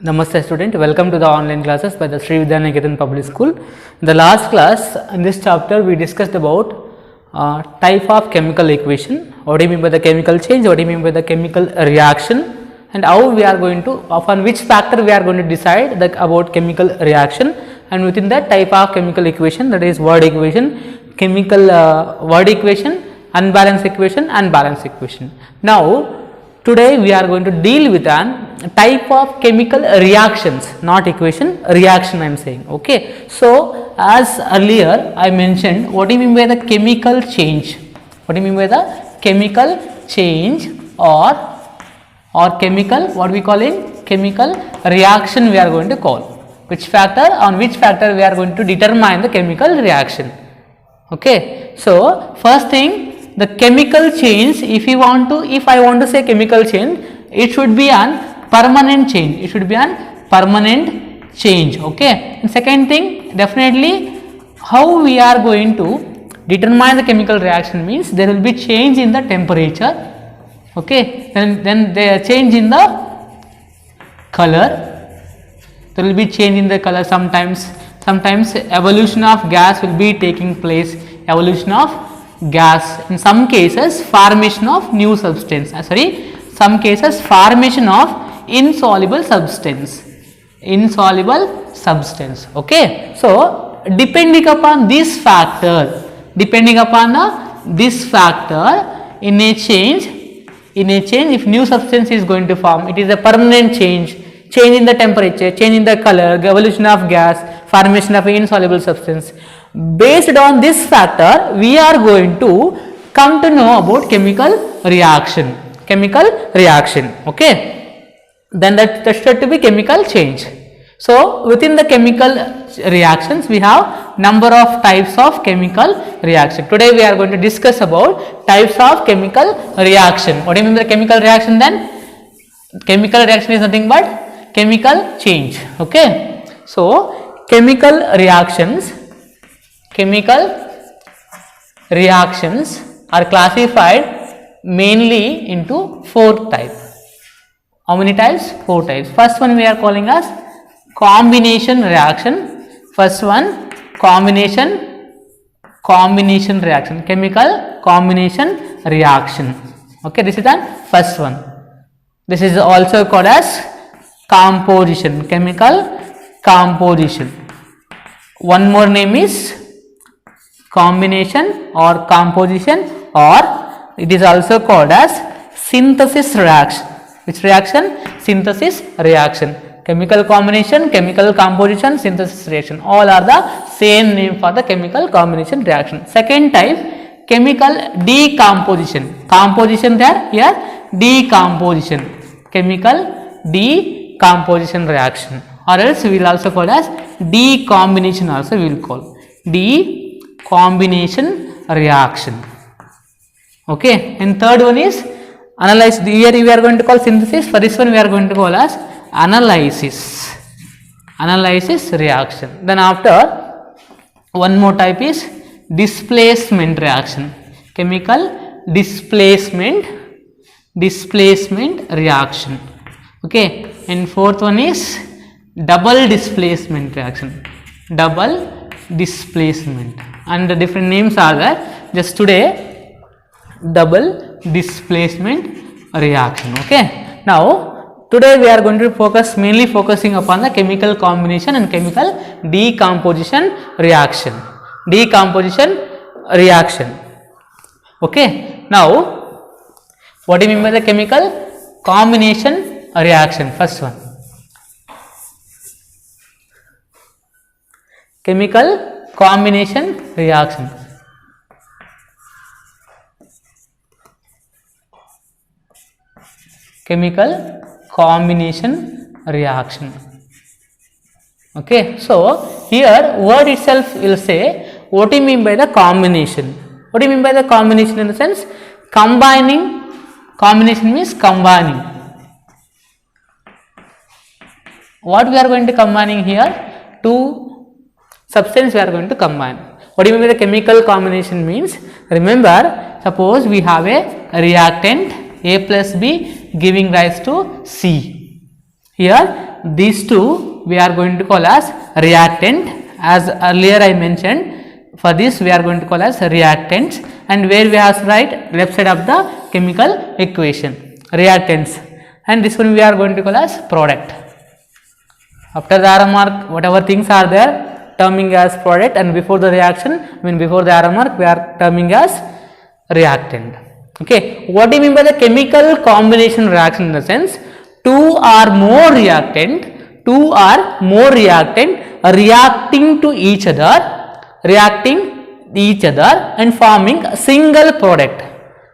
Namaste student, welcome to the online classes by the Sri Vidyaniketan Public School. In the last class, in this chapter we discussed about type of chemical equation. What do you mean by the chemical change, what do you mean by the chemical reaction, and how we are going to, upon which factor we are going to decide about chemical reaction, and within that type of chemical equation, that is word equation, chemical word equation, unbalanced equation and balanced equation. Now today we are going to deal with an type of chemical reactions, not equation, reaction I am saying. Okay. So as earlier I mentioned, what do you mean by the chemical change? What do you mean by the chemical change or chemical, what we call in chemical reaction we are going to call. Which factor, on which factor we are going to determine the chemical reaction. Okay. So first thing, the chemical change, if I want to say chemical change, it should be an permanent change. It should be an permanent change. Okay. And second thing, definitely how we are going to determine the chemical reaction means there will be change in the temperature. Okay. Then the change in the color. There will be change in the color. Sometimes evolution of gas will be taking place. Evolution of gas, in some cases formation of new substance, some cases formation of insoluble substance. Okay. So depending upon this factor, in a change if new substance is going to form, it is a permanent change in the temperature, change in the color, evolution of gas, formation of insoluble substance. Based on this factor, we are going to come to know about chemical reaction. Okay. Then that should to be chemical change. So within the chemical reactions, we have number of types of chemical reaction. Today we are going to discuss about types of chemical reaction. What do you mean by chemical reaction then? Chemical reaction is nothing but chemical change. Okay. So chemical reactions are classified mainly into 4 types. How many types? 4 types. First one we are calling as combination reaction. First one, combination reaction, chemical combination reaction. Okay, this is the first one. This is also called as composition, chemical composition. One more name is combination or composition, or it is also called as synthesis reaction. Which reaction? Synthesis reaction. Chemical combination, chemical composition, synthesis reaction, all are the same name for the chemical combination reaction. Second type, chemical decomposition. Composition there, here decomposition, chemical decomposition reaction, or else we will also call as decombination, also we will call decombination reaction. Okay. And third one is analysis. Here we are going to call synthesis. For this one we are going to call as analysis reaction. Then after, one more type is displacement reaction, chemical displacement reaction. Okay. And fourth one is double displacement reaction, double displacement, and the different names are there. Just today, double displacement reaction. Okay. Now today we are going to mainly focusing upon the chemical combination and chemical decomposition reaction. Okay. Now what do you mean by the chemical combination reaction? First one, chemical combination reaction. Chemical combination reaction. Okay. So here word itself will say, what do you mean by the combination? What do you mean by the combination? In the sense, combining. Combination means combining. What we are going to combining here? Two substance we are going to combine. What do you mean by the chemical combination means? Remember, suppose we have a reactant A plus B giving rise to C. Here these two we are going to call as reactant. As earlier I mentioned, for this we are going to call as reactants, and where we have to write left side of the chemical equation, reactants, and this one we are going to call as product. After the arrow mark, whatever things are there, terming as product, and before the reaction, before the arrow mark, we are terming as reactant. Okay, what do you mean by the chemical combination reaction? In the sense, two or more reactant reacting to each other, and forming a single product.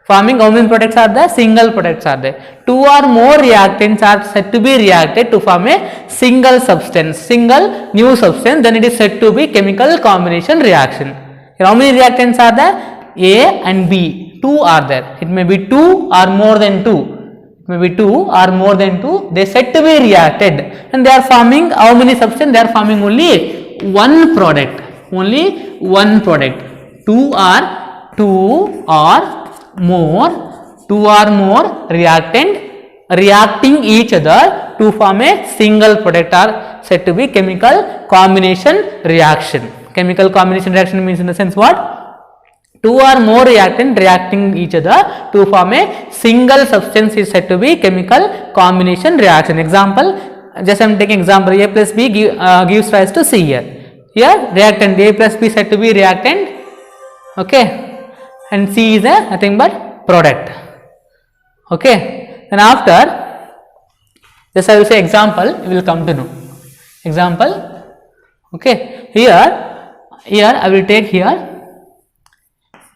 Forming how many products are there? Single products are there. Two or more reactants are said to be reacted to form a single substance, single new substance. Then it is said to be chemical combination reaction. Here how many reactants are there? A and B. Two are there. It may be two or more than two. They said to be reacted, and they are forming how many substance? They are forming only one product. Two or more reactant reacting each other to form a single product are said to be chemical combination reaction. Chemical combination reaction means, in the sense, what? Two or more reactant reacting each other to form a single substance is said to be chemical combination reaction. Example, just I am taking example, A plus B gives rise to C here. Here reactant A plus B said to be reactant, okay, and C is a nothing but product. Okay, then after, just I will say example, you will come to know. Example, okay, here I will take here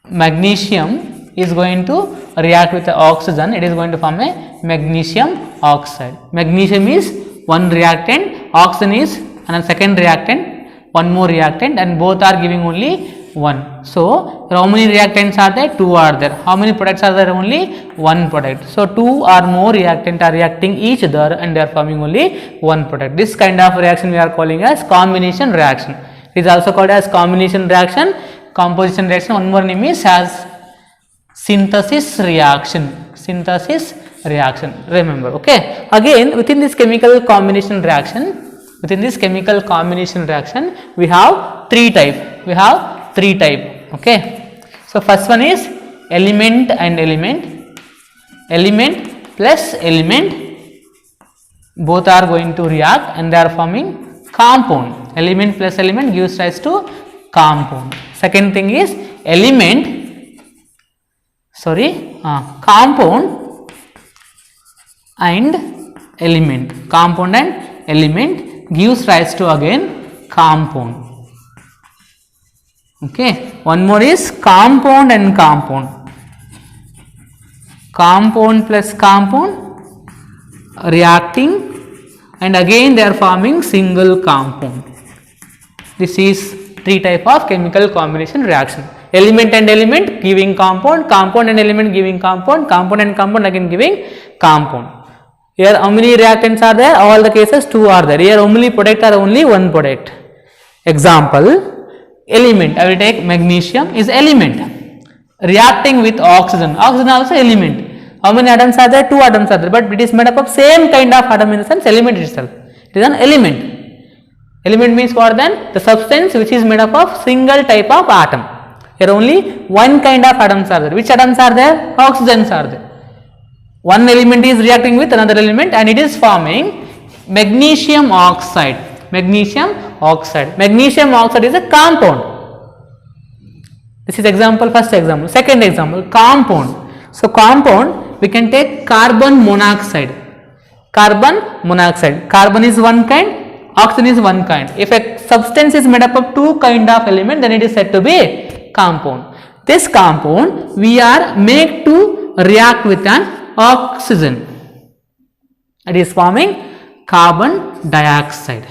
magnesium is going to react with the oxygen, it is going to form a magnesium oxide. Magnesium is one reactant, oxygen is another second reactant, one more reactant, and both are giving only one. So how many reactants are there? Two are there. How many products are there? Only one product. So two or more reactants are reacting each other and they are forming only one product. This kind of reaction we are calling as combination reaction. It is also called as combination reaction, composition reaction. One more name is as synthesis reaction. Remember, okay. Again, within this chemical combination reaction, we have three type. Okay. So first one is element and element plus element, both are going to react and they are forming compound. Element plus element gives rise to compound. Second thing is compound and element gives rise to again compound. Okay, one more is compound and compound plus compound reacting and again they are forming single compound. This is three type of chemical combination reaction. Element and element giving compound, compound and element giving compound, compound and compound again giving compound. Here how many reactants are there? All the cases two are there. Here only product are only one product. Example, element, I will take magnesium is element reacting with oxygen. Oxygen also element. How many atoms are there? Two atoms are there, but it is made up of same kind of atom in the sense element itself. It is an element. Element means what then? The substance which is made up of single type of atom. Here only one kind of atoms are there. Which atoms are there? Oxygens are there. One element is reacting with another element and it is forming magnesium oxide. Magnesium oxide is a compound. This is example, first example. Second example, compound. So compound, we can take carbon monoxide. Carbon is one kind, oxygen is one kind. If a substance is made up of two kind of element, then it is said to be compound. This compound we are made to react with an oxygen. It is forming carbon dioxide.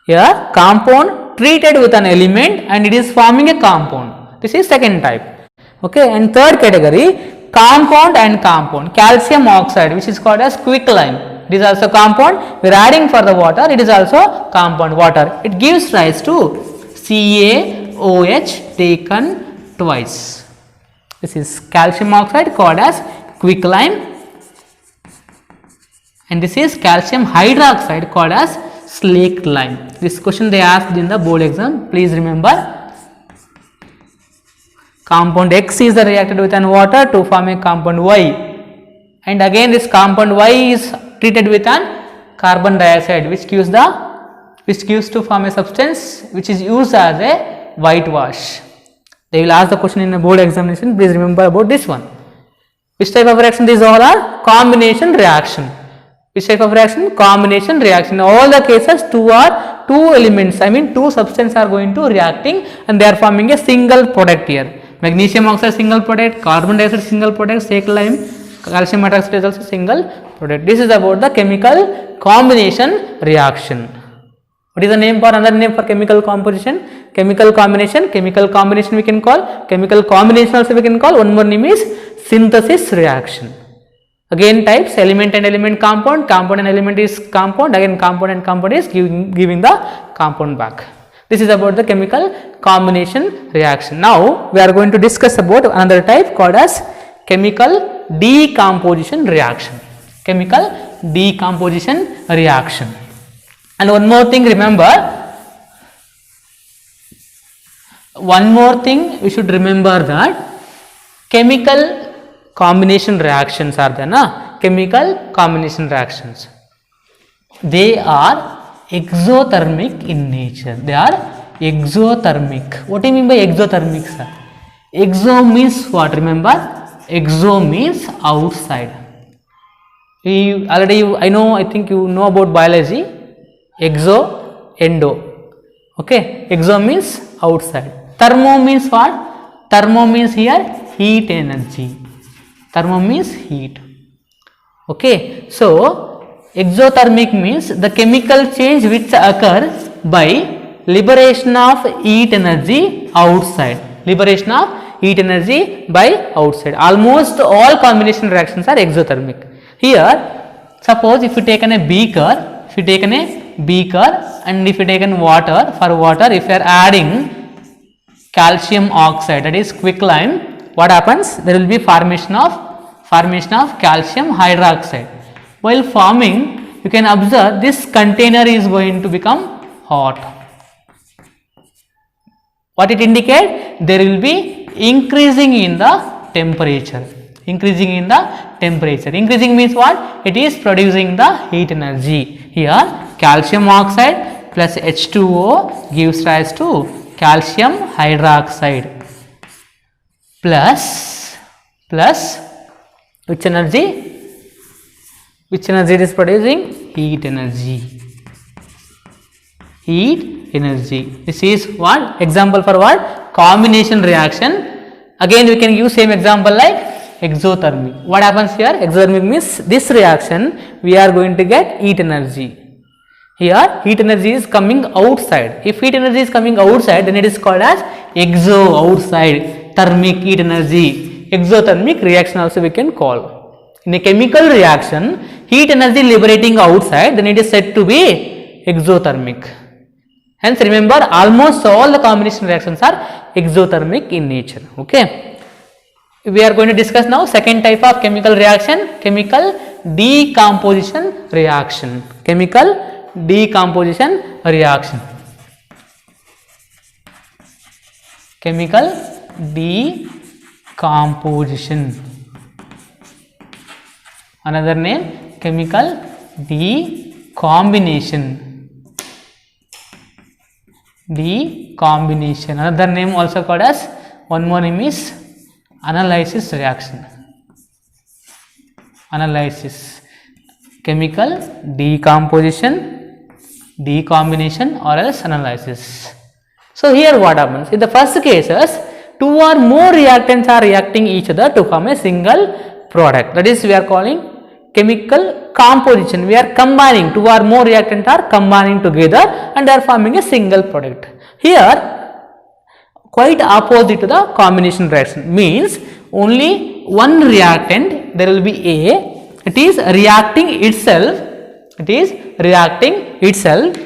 Here compound treated with an element and it is forming a compound. This is second type. Okay, and third category, compound and compound. Calcium oxide, which is called as quicklime. It is also compound. We are adding for the water. It is also compound water. It gives rise to CaOH taken twice. This is calcium oxide called as quicklime. and this is calcium hydroxide called as slaked lime. This question they asked in the board exam. Please remember, compound X is reacted with an water to form a compound Y, and again this compound Y is treated with an carbon dioxide, which gives to form a substance which is used as a whitewash. They will ask the question in a board examination. Please remember about this one. Which type of reaction? These all are combination reaction. Which type of reaction? Combination reaction. In all the cases, two elements, two substances are going to reacting and they are forming a single product here. Magnesium oxide single product, carbon dioxide single product, slaked lime, calcium hydroxide is also single product. This is about the chemical combination reaction. What is the name for another name for chemical composition? Chemical combination we can call, chemical combination also we can call. One more name is synthesis reaction. Again types, element and element compound, compound and element is compound, again compound and compound is giving the compound back. This is about the chemical combination reaction. Now we are going to discuss about another type called as chemical decomposition reaction. Chemical decomposition reaction. And one more thing, remember, we should remember that chemical combination reactions are there, chemical combination reactions. They are exothermic in nature. They are exothermic. What do you mean by exothermic, sir? Exo means what? Remember, exo means outside. I think you know about biology. Exo, endo. Okay, exo means outside. Thermo means what? Thermo means here heat energy. Thermo means heat. Okay, so exothermic means the chemical change which occur by liberation of heat energy outside. Liberation of heat energy by outside. Almost all combination reactions are exothermic. Here, suppose if you take a beaker, and if you take water, if you are adding calcium oxide, that is quicklime, what happens? There will be formation of calcium hydroxide. While forming, you can observe this container is going to become hot. What it indicates? There will be increasing in the temperature. Increasing means what? It is producing the heat energy. Here calcium oxide plus H2O gives rise to calcium hydroxide plus which energy? Which energy it is producing? Heat energy. This is what? Example for what? Combination reaction. Again we can use same example like exothermic. What happens here? Exothermic means this reaction we are going to get heat energy. Here heat energy is coming outside. If heat energy is coming outside, then it is called as exo, outside, thermic heat energy. Exothermic reaction also we can call. In a chemical reaction, heat energy liberating outside, then it is said to be exothermic. Hence remember, almost all the combination reactions are exothermic in nature. Okay. We are going to discuss now second type of chemical reaction, chemical decomposition reaction. Chemical decomposition reaction. Chemical decomposition. Another name, chemical decombination. Decombination. Another name also called as, one more name is analysis reaction. Analysis. Chemical decomposition, decombination, or else analysis. So here what happens? In the first cases, two or more reactants are reacting each other to form a single product. That is, we are calling chemical composition. We are combining, two or more reactants are combining together and they are forming a single product. Here quite opposite to the combination reaction, means only one reactant, there will be A, it is reacting itself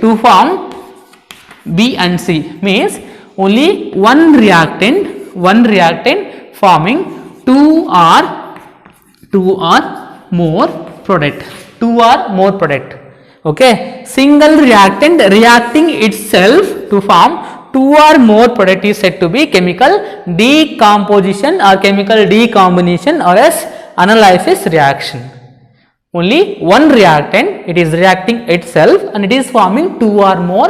to form B and C, means only one reactant forming two or more product. two or more product. Okay, single reactant reacting itself to form two or more product is said to be chemical decomposition or chemical decombination or as analysis reaction. Only one reactant, it is reacting itself and it is forming two or more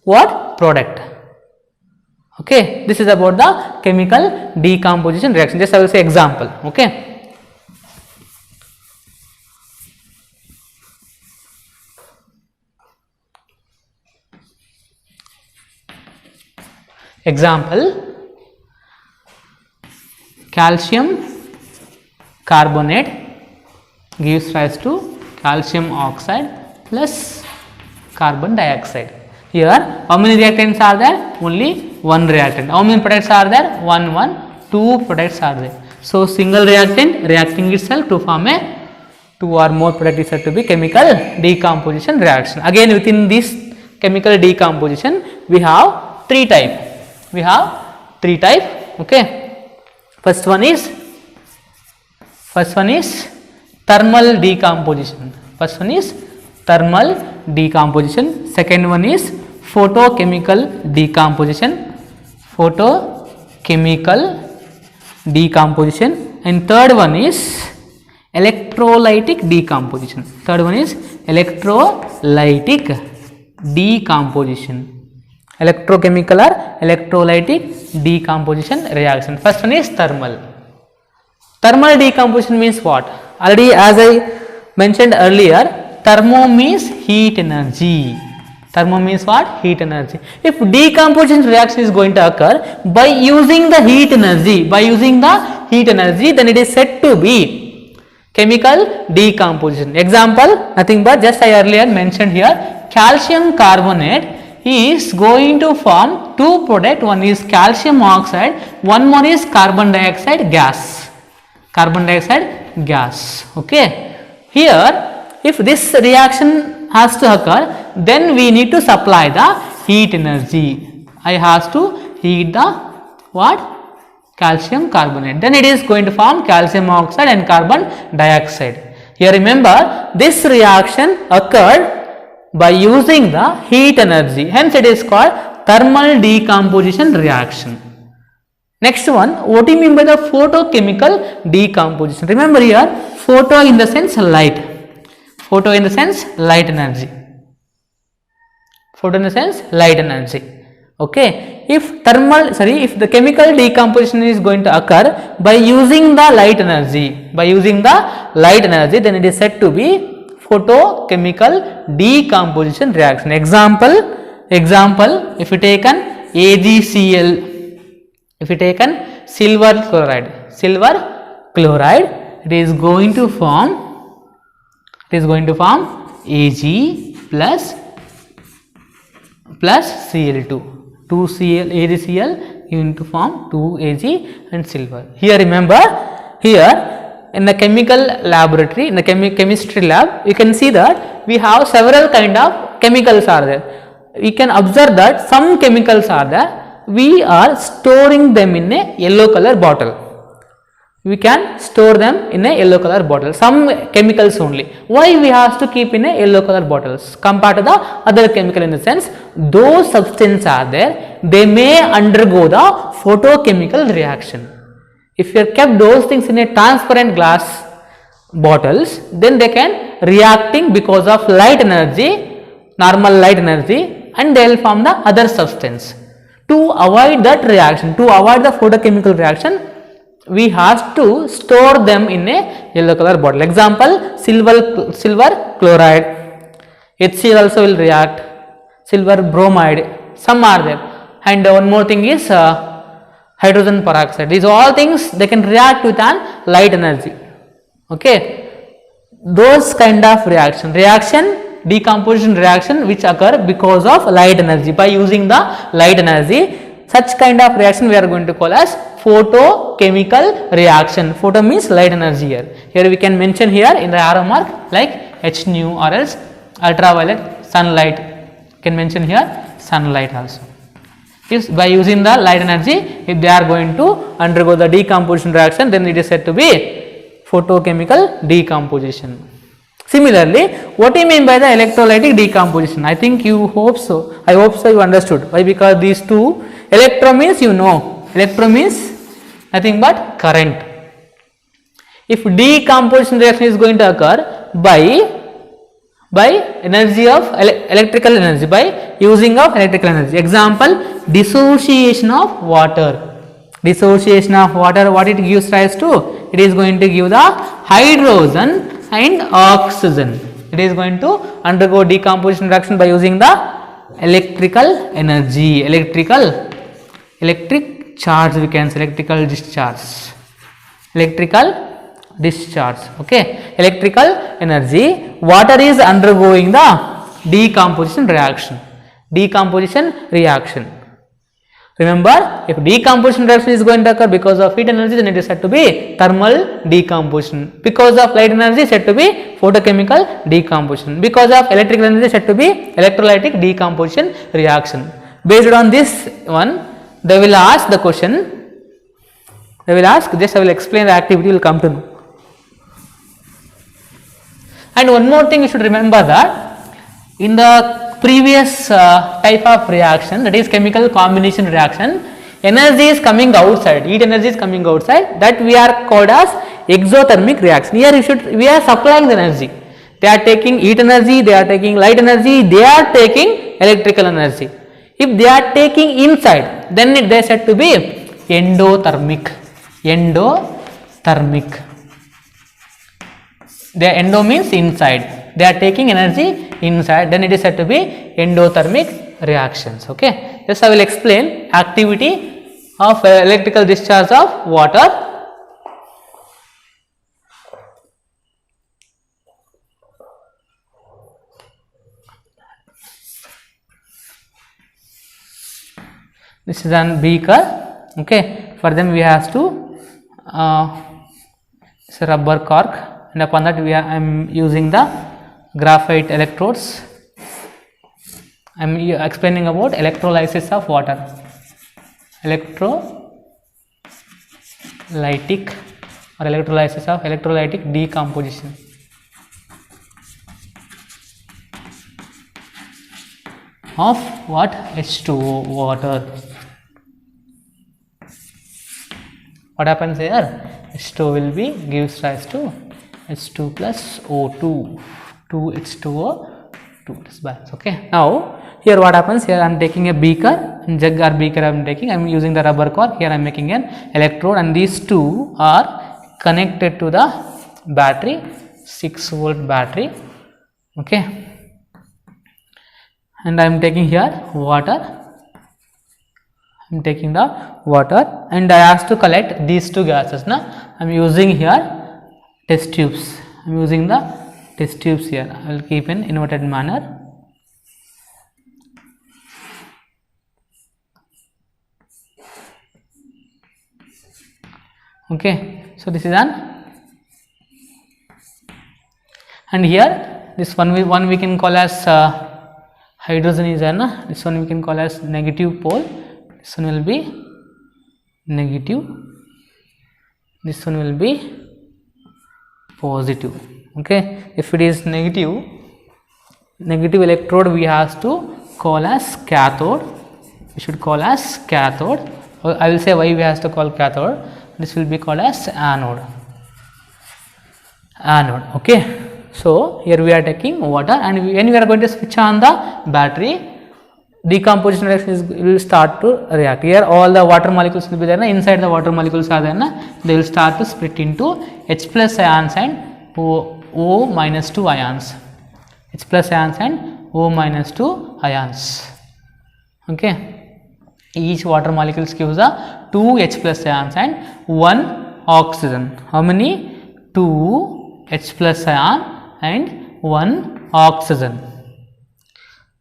what product. Okay, this is about the chemical decomposition reaction. Just I will say example. Okay, example, calcium carbonate gives rise to calcium oxide plus carbon dioxide. Here how many reactants are there? Only one reactant. How many products are there? Two products are there. So single reactant reacting itself to form a two or more product is said to be chemical decomposition reaction. Again, within this chemical decomposition we have three type. Okay, first one is thermal decomposition. Second one is photochemical decomposition, and third one is electrolytic decomposition. Electrochemical or electrolytic decomposition reaction. First one is thermal. Thermal decomposition means what? Already as I mentioned earlier, thermo means heat energy. Thermo means what? Heat energy. If decomposition reaction is going to occur by using the heat energy, then it is said to be chemical decomposition. Example, nothing but just I earlier mentioned here, calcium carbonate is going to form two products. One is calcium oxide, one more is carbon dioxide gas. Okay, here if this reaction has to occur, then we need to supply the heat energy. I has to heat the what? Calcium carbonate, then it is going to form calcium oxide and carbon dioxide. Here remember, this reaction occurred by using the heat energy, hence it is called thermal decomposition reaction. Next one, what do you mean by the photochemical decomposition? Remember here, photo in the sense light energy. Okay, if the chemical decomposition is going to occur by using the light energy, then it is said to be photochemical decomposition reaction. Example, if you take an AgCl, if you take an silver chloride, it is going to form Ag plus Cl2, 2Cl, AgCl going to form 2Ag and silver. Here remember, here in the chemical laboratory, in the chemistry lab, you can see that we have several kind of chemicals are there. We can observe that some chemicals are there, we are storing them in a yellow color bottle. Some chemicals only. Why we have to keep in a yellow color bottles compared to the other chemical? In the sense, those substances are there, they may undergo the photochemical reaction. If you have kept those things in a transparent glass bottles, then they can reacting because of light energy, normal light energy, and they will form the other substance. To avoid that reaction, to avoid the photochemical reaction, we have to store them in a yellow color bottle. Example, silver chloride, HCl also will react, silver bromide, some are there, and one more thing is hydrogen peroxide. These all things they can react with an light energy. Okay, those kind of decomposition reaction which occur because of light energy, by using the light energy, such kind of reaction we are going to call as photochemical reaction. Photo means light energy. Here we can mention here in the arrow mark like H nu or else ultraviolet, sunlight, can mention here sunlight also. If by using the light energy, if they are going to undergo the decomposition reaction, then it is said to be photochemical decomposition. Similarly, what do you mean by the electrolytic decomposition? I think you hope so. I hope so you understood. Why? Because these two, electro means you know, electro means nothing but current. If decomposition reaction is going to occur by energy of electrical energy, by using of electrical energy. Example, dissociation of water. Dissociation of water, what it gives rise to? It is going to give the hydrogen and oxygen. It is going to undergo decomposition reaction by using the electrical energy, electric charge, we can say electrical discharge, okay, electrical energy. Water is undergoing the decomposition reaction. Remember, if decomposition reaction is going to occur because of heat energy, then it is said to be thermal decomposition. Because of light energy, said to be photochemical decomposition. Because of electrical energy, said to be electrolytic decomposition reaction. Based on this one, they will ask the question. They will ask. Just I will explain the activity. You will come to know. And one more thing you should remember, that in the previous type of reaction, that is chemical combination reaction, energy is coming outside, heat energy is coming outside, that we are called as exothermic reaction. Here we are supplying the energy. They are taking heat energy, they are taking light energy, they are taking electrical energy. If they are taking inside, then they are said to be endothermic. The endo means inside. They are taking energy inside, then it is said to be endothermic reactions. Okay, just I will explain activity of electrical discharge of water. This is an beaker. Okay, for them we have to it's a rubber cork, and upon that I am using the graphite electrodes. I am explaining about electrolysis of water, electrolytic or electrolysis of electrolytic decomposition. Of what? H2O, water. What happens here? H2O will be gives rise to H2 plus O2, 2H2O, 2 plus balance. Okay. Now here what happens? Here I am taking a beaker, jug or beaker I am taking. I am using the rubber cork. Here I am making an electrode, and these two are connected to the battery, 6-volt battery. Okay. And I am taking here water. I am taking the water, and I asked to collect these two gases. Now I am using here test tubes. I am using the test tubes here. I will keep in inverted manner. Okay, so this is an, and here this one we can call as hydrogen is an, this one we can call as negative pole. This one will be negative, this one will be positive. Okay, if it is negative electrode, we have to call as cathode. We should call as cathode. I will say why we have to call cathode. This will be called as anode. Okay, so here we are taking water, and when we are going to switch on the battery, decomposition reaction will start to react. Here all the water molecules will be there. Inside the water molecules are there. They will start to split into H plus ions and O minus 2 ions. H plus ions and O minus 2 ions. Okay. Each water molecules gives a 2 H plus ions and 1 oxygen. How many? 2 H plus ion and 1 oxygen.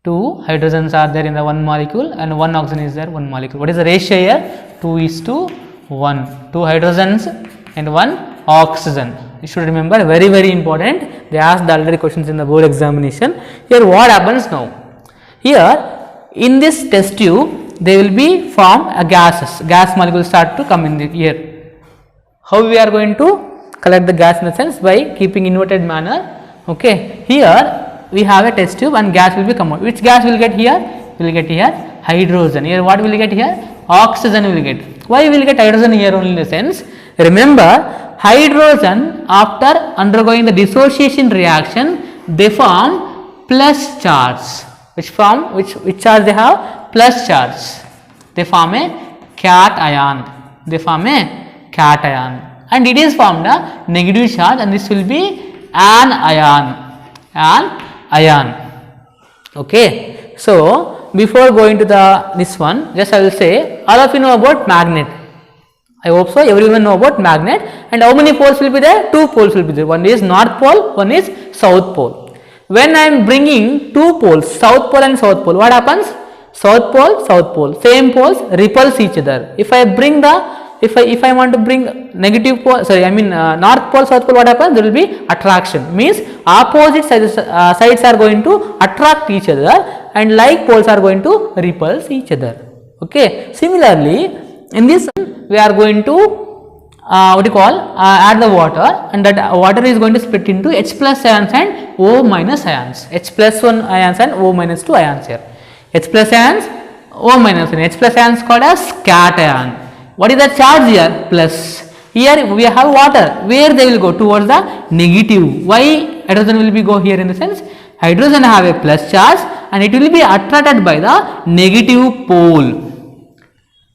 2 hydrogens are there in the one molecule, and 1 oxygen is there one molecule. What is the ratio here? 2:1. 2 hydrogens and 1 oxygen. You should remember, very important. They asked the already questions in the board examination. Here what happens now? Here in this test tube, they will be formed gases. Gas molecules start to come in here. How we are going to collect the gas in the sense by keeping inverted manner. Okay, here we have a test tube and gas will be come out. Which gas will get here? Will get here hydrogen. Here what will get here? Oxygen will get. Why will get hydrogen here only in the sense? Remember, hydrogen after undergoing the dissociation reaction, they form plus charge. Which charge they have? Plus charge. They form a cation. They form a cation. And it is formed a negative charge, and this will be an ion. An ion. Okay. So before going to this one, just I will say, all of you know about magnet. I hope so. Everyone know about magnet. And how many poles will be there? 2 poles will be there. One is north pole, one is south pole. When I am bringing 2 poles, south pole and south pole, what happens? South pole, same poles repulse each other. If I bring if I want to bring negative pole, north pole, south pole, what happens? There will be attraction. Means opposite sides are going to attract each other, and like poles are going to repulse each other. Okay. Similarly, in this we are going to add the water, and that water is going to split into H plus ions and O minus ions. H plus 1 ions and O minus 2 ions here. H plus ions, O minus ions. H plus ions called as cation. What is the charge here? Plus. Here we have water. Where they will go? Towards the negative. Why hydrogen will be go here in the sense? Hydrogen have a plus charge and it will be attracted by the negative pole.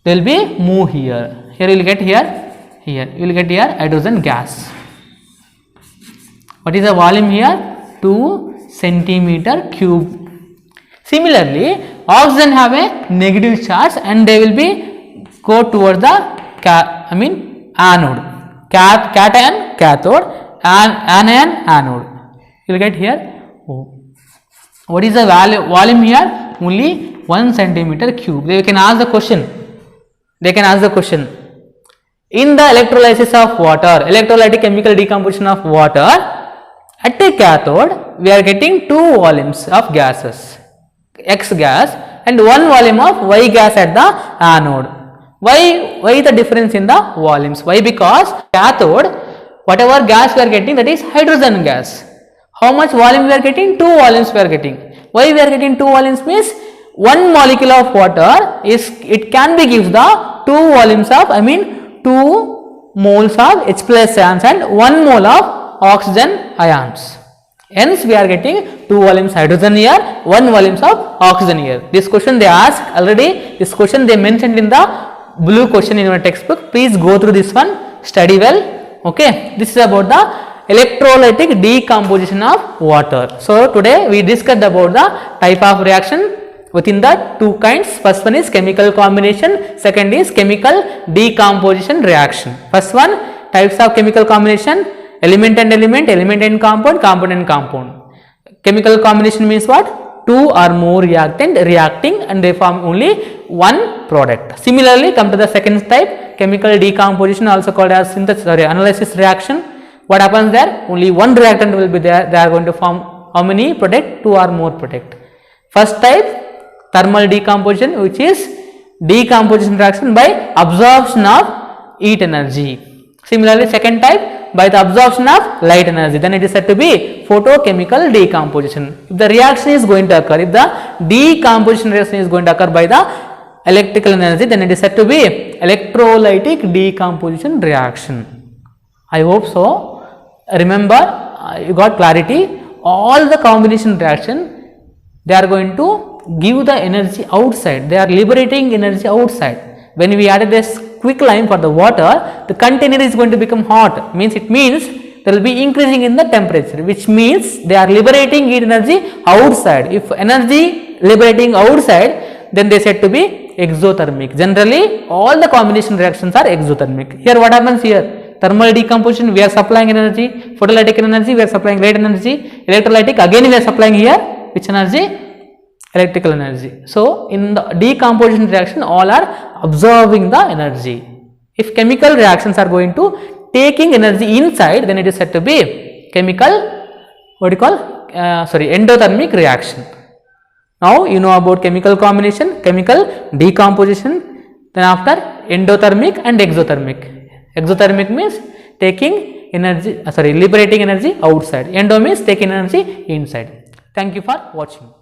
They will be move here. Here you will get here. You will get here hydrogen gas. What is the volume here? 2 centimeter cube. Similarly, oxygen have a negative charge and they will be go towards the anode. Cation, cathode, anion, anode. You will get here. What is the volume here? Only 1 centimeter cube. They can ask the question. In the electrolysis of water, electrolytic chemical decomposition of water, at a cathode, we are getting 2 volumes of gases, X gas, and 1 volume of Y gas at the anode. Why the difference in the volumes? Why? Because cathode, whatever gas we are getting, that is hydrogen gas. How much volume we are getting? 2 volumes we are getting. Why we are getting 2 volumes? Means 1 molecule of water it can be gives the 2 volumes of 2 moles of H plus ions and 1 mole of oxygen ions. Hence we are getting 2 volumes hydrogen here, 1 volumes of oxygen here. This question they asked already. This question they mentioned in the blue question in your textbook. Please go through this one, study well. Okay, this is about the electrolytic decomposition of water. So today we discussed about the type of reaction within the 2 kinds. First one is chemical combination, second is chemical decomposition reaction. First one, types of chemical combination: element and element, element and compound, compound and compound. Chemical combination means what? 2 or more reactant reacting and they form only 1 product. Similarly, come to the second type, chemical decomposition, also called as analysis reaction. What happens there? Only 1 reactant will be there. They are going to form how many product? 2 or more product. First type, thermal decomposition, which is decomposition reaction by absorption of heat energy. Similarly, second type, by the absorption of light energy, then it is said to be photochemical decomposition. If the reaction is going to occur, if the decomposition reaction is going to occur by the electrical energy, then it is said to be electrolytic decomposition reaction. I hope so. Remember, you got clarity. All the combination reaction, they are going to give the energy outside. They are liberating energy outside. When we added this quicklime for the water, the container is going to become hot. It means there will be increasing in the temperature, which means they are liberating heat energy outside. If energy liberating outside, then they said to be exothermic. Generally, all the combination reactions are exothermic. Here, what happens here? Thermal decomposition, we are supplying energy. Photolytic energy, we are supplying light energy. Electrolytic, again we are supplying here which energy? Electrical energy. So, in the decomposition reaction, all are absorbing the energy. If chemical reactions are going to taking energy inside, then it is said to be chemical, endothermic reaction. Now, you know about chemical combination, chemical decomposition, then after endothermic and exothermic. Exothermic means taking energy, liberating energy outside. Endo means taking energy inside. Thank you for watching.